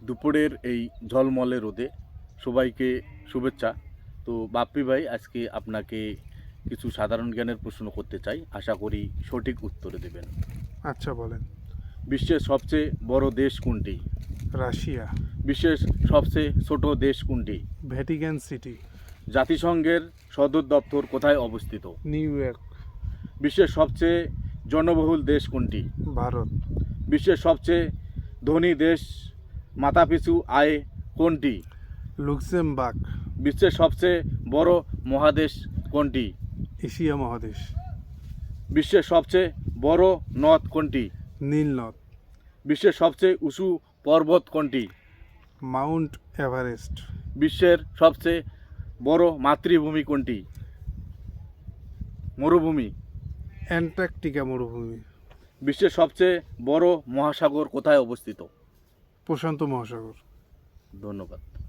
দুপুরের এই ঝলমলে রোদে সবাইকে শুভেচ্ছা। তো বাপ্পি ভাই, আজকে আপনাকে কিছু সাধারণ জ্ঞানের প্রশ্ন করতে চাই, আশা করি সঠিক উত্তর দেবেন। আচ্ছা বলেন। বিশ্বের সবচেয়ে বড় দেশ কোনটি? রাশিয়া। বিশ্বের সবচেয়ে ছোট দেশ কোনটি? Vatican city. জাতিসংঘের সদর দপ্তর কোথায় অবস্থিত? New York. বিশ্বের সবচেয়ে জনবহুল দেশ কোনটি? ভারত। বিশ্বের সবচেয়ে ধনী দেশ মাথাপিছু আয় কোনটি? লুক্সেমবার্গ। বিশ্বের সবচেয়ে বড় মহাদেশ কোনটি? এশিয়া মহাদেশ। বিশ্বের সবচেয়ে বড় নদ কোনটি? নীল নদ। বিশ্বের সবচেয়ে উঁচু পর্বত কোনটি? Mount Everest. বিশ্বের সবচেয়ে বড় মাতৃভূমি কোনটি? মরুভূমি। অ্যান্টার্কটিকা মরুভূমি। বিশ্বের সবচেয়ে বড় মহাসাগর কোথায় অবস্থিত? প্রশান্ত মহাসাগর। ধন্যবাদ।